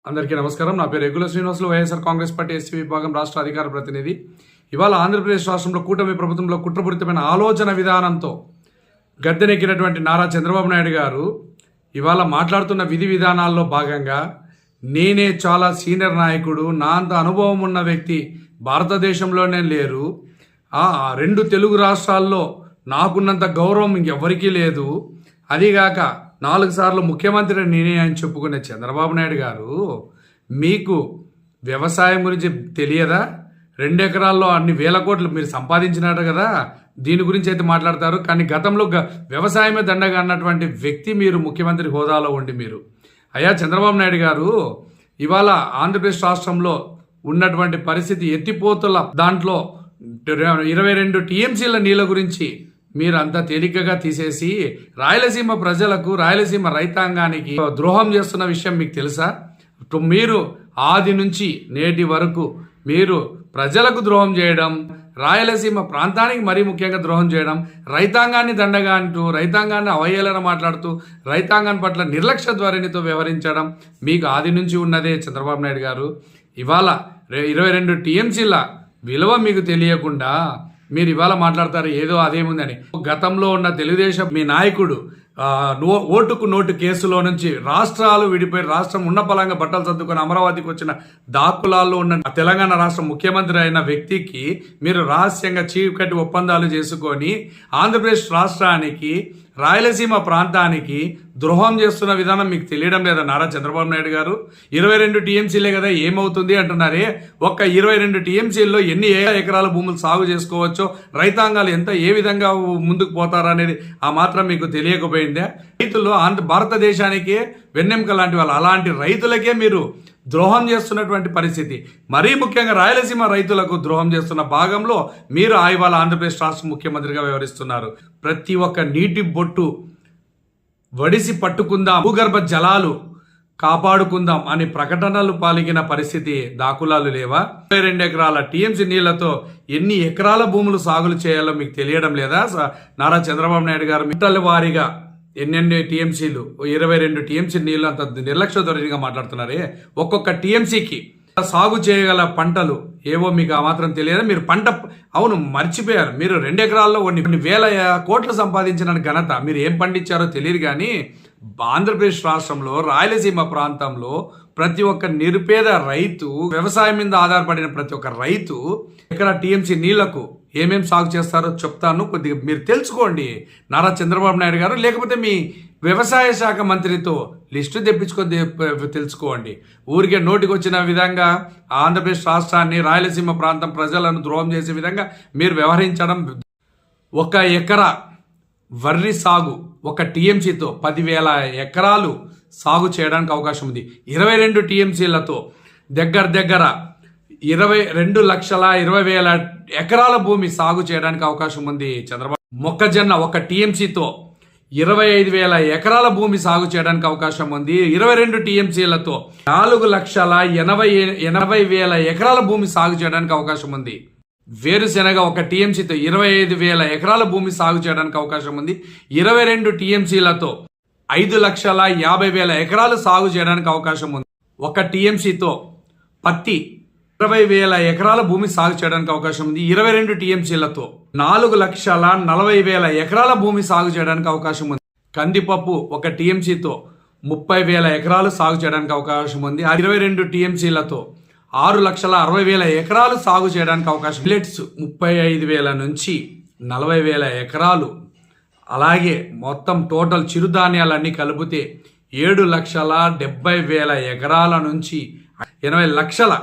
అందరికీ నమస్కారం. నా పేరు regular Srinivasulu, YSR Congress party SC విభాగం రాష్ట్ర అధికార ప్రతినిధి. ఇవాళ ఆంధ్రప్రదేశ్ రాష్ట్రంలో కూటమి ప్రభుత్వంలో కుట్రపూరితమైన ఆలోచన విధానంతో గద్దెనెక్కినటువంటి నారా చంద్రబాబు నాయుడు గారు ఇవాళ మాట్లాడుతున్న విధి విధానాల్లో భాగంగా నేనే చాలా సీనియర్ నాయకుడు, నా అంత అనుభవం ఉన్న వ్యక్తి భారతదేశంలోనే లేరు, రెండు తెలుగు రాష్ట్రాల్లో నాకున్నంత గౌరవం ఇంకెవ్వరికీ లేదు, అదిగాక 4 సార్లు ముఖ్యమంత్రి నేనే అని చెప్పుకునే చంద్రబాబు నాయుడు గారు మీకు వ్యవసాయం గురించి తెలియదా? 2 ఎకరాల్లో అన్ని వేల కోట్లు మీరు సంపాదించినారు కదా, దీని గురించి అయితే మాట్లాడతారు. కానీ గతంలో వ్యవసాయమే దండగా అన్నటువంటి వ్యక్తి మీరు ముఖ్యమంత్రి హోదాలో ఉండి మీరు అయ్యా చంద్రబాబు నాయుడు గారు ఇవాళ ఆంధ్రప్రదేశ్ రాష్ట్రంలో ఉన్నటువంటి పరిస్థితి ఎత్తిపోతుల దాంట్లో 22 టీఎంసీల నీళ్ళ గురించి మీరు అంతా తేలికగా తీసేసి రాయలసీమ ప్రజలకు, రాయలసీమ రైతాంగానికి ద్రోహం చేస్తున్న విషయం మీకు తెలుసా? మీరు ఆది నుంచి నేటి వరకు మీరు ప్రజలకు ద్రోహం చేయడం, రాయలసీమ ప్రాంతానికి మరీ ముఖ్యంగా ద్రోహం చేయడం, రైతాంగాన్ని దండగా అంటూ, రైతాంగాన్ని అవహేళన మాట్లాడుతూ, రైతాంగాన్ని పట్ల నిర్లక్ష్య ధోరణితో వ్యవహరించడం మీకు ఆది నుంచి ఉన్నదే చంద్రబాబు నాయుడు గారు. ఇవాళ 22 టీఎంసీల విలువ మీకు తెలియకుండా మీరు ఇవాళ మాట్లాడతారు ఏదో అదేముందని. గతంలో ఉన్న తెలుగుదేశం మీ నాయకుడు ఓటుకు నోటు కేసులో నుంచి రాష్ట్రాలు విడిపోయి రాష్ట్రం ఉన్న పలంగా బట్టలు సర్దుకొని అమరావతికి వచ్చిన దాక్కులాల్లో ఉన్న తెలంగాణ రాష్ట్ర ముఖ్యమంత్రి అయిన వ్యక్తికి మీరు రహస్యంగా చీకటి ఒప్పందాలు చేసుకొని ఆంధ్రప్రదేశ్ రాష్ట్రానికి, రాయలసీమ ప్రాంతానికి ద్రోహం చేస్తున్న విధానం మీకు తెలియడం లేదా నారా చంద్రబాబు నాయుడు గారు? 22 టీఎంసీలే కదా ఏమవుతుంది అంటున్నారే. ఒక్క 22 టీఎంసీల్లో ఎన్ని ఎకరాల భూములు సాగు చేసుకోవచ్చో, రైతాంగాలు ఏ విధంగా ముందుకు పోతారనేది ఆ మాత్రం మీకు తెలియకపోయిందే. రైతులు భారతదేశానికే వెన్నెముక లాంటి వాళ్ళు, అలాంటి రైతులకే మీరు ద్రోహం చేస్తున్నటువంటి పరిస్థితి. మరీ ముఖ్యంగా రాయలసీమ రైతులకు ద్రోహం చేస్తున్న భాగంలో మీరు ఇవాళ ఆంధ్రప్రదేశ్ రాష్ట్ర ముఖ్యమంత్రిగా వ్యవహరిస్తున్నారు. ప్రతి ఒక్క నీటి బొట్టు వడిసి పట్టుకుందాం, భూగర్భ జలాలు కాపాడుకుందాం అని ప్రకటనలు పాలిగిన పరిస్థితి దాఖలాలు లేవా? 22 ఎకరాల టీఎంసీ నీళ్లతో ఎన్ని ఎకరాల భూములు సాగులు చేయాలో మీకు తెలియడం లేదా? నారా చంద్రబాబు నాయుడు గారు మిట్టల వారీగా ఎన్నెన్ని టీఎంసీలు, 22 టీఎంసీ నీళ్ళు అంత నిర్లక్ష్య ధోరణిగా మాట్లాడుతున్నారే. ఒక్కొక్క టీఎంసీకి సాగు చేయగల పంటలు ఏవో మీకు ఆ మాత్రం తెలియదా? మీరు అవును మర్చిపోయారు. మీరు 2 ఎకరాల్లో కొన్ని వేల కోట్లు సంపాదించిన ఘనత మీరు ఏం పండించారో తెలియదు. కానీ ఆంధ్రప్రదేశ్ రాష్ట్రంలో రాయలసీమ ప్రాంతంలో ప్రతి ఒక్క నిరుపేద రైతు, వ్యవసాయం మీద ఆధారపడిన ప్రతి ఒక్క రైతు ఇక్కడ టీఎంసీ నీళ్లకు ఏమేం సాగు చేస్తారో చెప్తాను, కొద్దిగా మీరు తెలుసుకోండి నారా చంద్రబాబు నాయుడు గారు. లేకపోతే మీ వ్యవసాయ శాఖ మంత్రితో లిస్టు తెప్పించుకొని తెలుసుకోండి. ఊరికే నోటికి వచ్చిన విధంగా ఆంధ్రప్రదేశ్ రాష్ట్రాన్ని, రాయలసీమ ప్రాంతం ప్రజలను ద్రోహం చేసే విధంగా మీరు వ్యవహరించడం. 1 ఎకరా వర్రి సాగు 1 టీఎంసీతో 10,000 ఎకరాలు సాగు చేయడానికి అవకాశం ఉంది. 22 టీఎంసీలతో దగ్గర 22,20,000 ఎకరాల భూమి సాగు చేయడానికి అవకాశం ఉంది చంద్రబాబు. మొక్కజొన్న 1 టీఎంసీతో 25,000 ఎకరాల భూమి సాగు చేయడానికి అవకాశం ఉంది. 22 టీఎంసీలతో 4,80,000 ఎకరాల భూమి సాగు చేయడానికి అవకాశం ఉంది. వేరుశెనగ 1 టీఎంసీతో 25,000 ఎకరాల భూమి సాగు చేయడానికి అవకాశం ఉంది. 22 టీఎంసీలతో 5,50,000 ఎకరాలు సాగు చేయడానికి అవకాశం ఉంది. 1 టీఎంసీతో పత్తి 20,000 ఎకరాల భూమి సాగు చేయడానికి అవకాశం ఉంది. 22 టీఎంసీలతో 4,40,000 ఎకరాల భూమి సాగు చేయడానికి అవకాశం ఉంది. కందిపప్పు 1 టీఎంసీతో 30,000 ఎకరాలు సాగు చేయడానికి అవకాశం ఉంది. 22 టీఎంసీలతో 6,60,000 ఎకరాలు సాగు చేయడానికి అవకాశం. మిల్లెట్స్ 35,000 నుంచి 40,000 ఎకరాలు, అలాగే మొత్తం టోటల్ చిరుధాన్యాలన్నీ కలిపితే 7,70,000 ఎకరాల నుంచి 80 లక్షల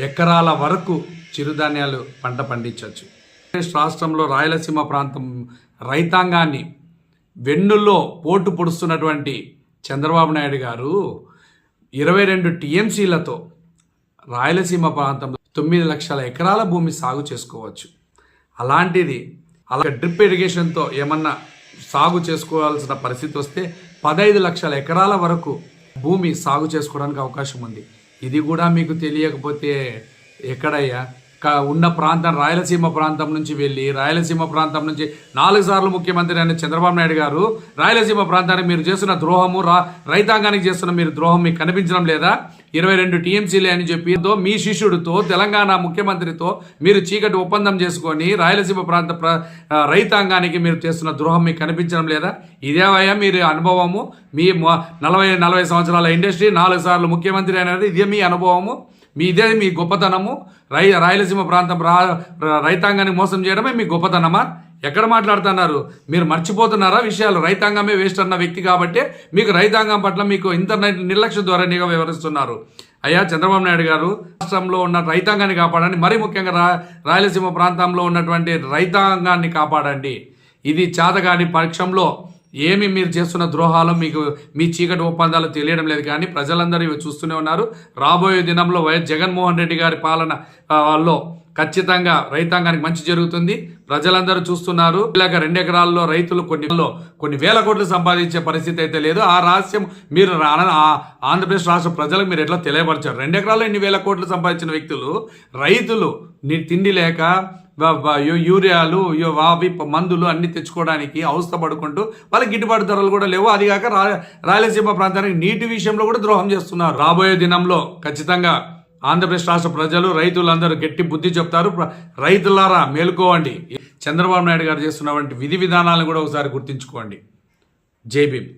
ఎకరాల వరకు చిరుధాన్యాలు పంట పండించవచ్చు. రాష్ట్రంలో రాయలసీమ ప్రాంతం రైతాంగాన్ని వెన్నుల్లో పోటు పొడుస్తున్నటువంటి చంద్రబాబు నాయుడు గారు 22 టీఎంసీలతో రాయలసీమ ప్రాంతంలో 9 లక్షల ఎకరాల భూమి సాగు చేసుకోవచ్చు. అలాంటిది డ్రిప్ ఇరిగేషన్తో ఏమన్నా సాగు చేసుకోవాల్సిన పరిస్థితి వస్తే 15 లక్షల ఎకరాల వరకు భూమి సాగు చేసుకోవడానికి అవకాశం ఉంది. ఇది కూడా మీకు తెలియకపోతే ఎక్కడయ్యా? ఉన్న ప్రాంతం రాయలసీమ ప్రాంతం నుంచి వెళ్ళి రాయలసీమ ప్రాంతం నుంచి 4 సార్లు ముఖ్యమంత్రి అయిన చంద్రబాబు నాయుడు గారు రాయలసీమ ప్రాంతానికి మీరు చేస్తున్న ద్రోహము రైతాంగానికి చేస్తున్న మీరు ద్రోహం మీకు కనిపించడం లేదా? 22 టీఎంసీలే అని చెప్పి మీ శిష్యుడితో తెలంగాణ ముఖ్యమంత్రితో మీరు చీకటి ఒప్పందం చేసుకొని రాయలసీమ ప్రాంత రైతాంగానికి మీరు చేస్తున్న ద్రోహం మీకు కనిపించడం లేదా? ఇదేవయ్యా మీరు అనుభవము? మీ 40 సంవత్సరాల ఇండస్ట్రీ 4 సార్లు ముఖ్యమంత్రి అనేది ఇదే మీ అనుభవము? ఇదే మీ గొప్పతనము? రాయలసీమ ప్రాంతం రైతాంగాన్ని మోసం చేయడమే మీ గొప్పతనమా? ఎక్కడ మాట్లాడుతున్నారు? మీరు మర్చిపోతున్నారా విషయాలు? రైతాంగమే వేస్ట్ అన్న వ్యక్తి కాబట్టి మీకు రైతాంగం పట్ల మీకు ఇంటర్నెట్ నిర్లక్ష్య ధోరణిగా వ్యవహరిస్తున్నారు. అయ్యా చంద్రబాబు నాయుడు గారు, రాష్ట్రంలో ఉన్న రైతాంగాన్ని కాపాడండి. మరీ ముఖ్యంగా రాయలసీమ ప్రాంతంలో ఉన్నటువంటి రైతాంగాన్ని కాపాడండి. ఇది చేతగాని పక్షంలో ఏమి మీరు చేస్తున్న ద్రోహాలు మీకు మీ చీకటి ఒప్పందాలు తెలియడం లేదు. కానీ ప్రజలందరూ ఇవి చూస్తూనే ఉన్నారు. రాబోయే దినంలో వైఎస్ జగన్మోహన్ రెడ్డి గారి పాలనలో ఖచ్చితంగా రైతాంగానికి మంచి జరుగుతుంది. ప్రజలందరూ చూస్తున్నారు. ఇలాగ 2 ఎకరాల్లో రైతులు కొన్ని వేల కోట్లు సంపాదించే పరిస్థితి అయితే లేదు. ఆ రహస్యం మీరు ఆంధ్రప్రదేశ్ రాష్ట్ర ప్రజలకు మీరు ఎట్లా తెలియపరిచారు? 2 ఎకరాల్లో ఇన్ని వేల కోట్లు సంపాదించిన వ్యక్తులు రైతులు తిండి లేక యూరియాలు మందులు అన్ని తెచ్చుకోవడానికి అవస్థ పడుకుంటూ వాళ్ళకి గిట్టుబాటు ధరలు కూడా లేవు. అది కాక రాయలసీమ ప్రాంతానికి నీటి విషయంలో కూడా ద్రోహం చేస్తున్నారు. రాబోయే దినంలో ఖచ్చితంగా ఆంధ్రప్రదేశ్ రాష్ట్ర ప్రజలు రైతులందరూ గట్టి బుద్ధి చెప్తారు. రైతులారా మేలుకోవండి. చంద్రబాబు నాయుడు గారు చేస్తున్నటువంటి విధి విధానాలను కూడా ఒకసారి గుర్తించుకోండి. జై భీమ్.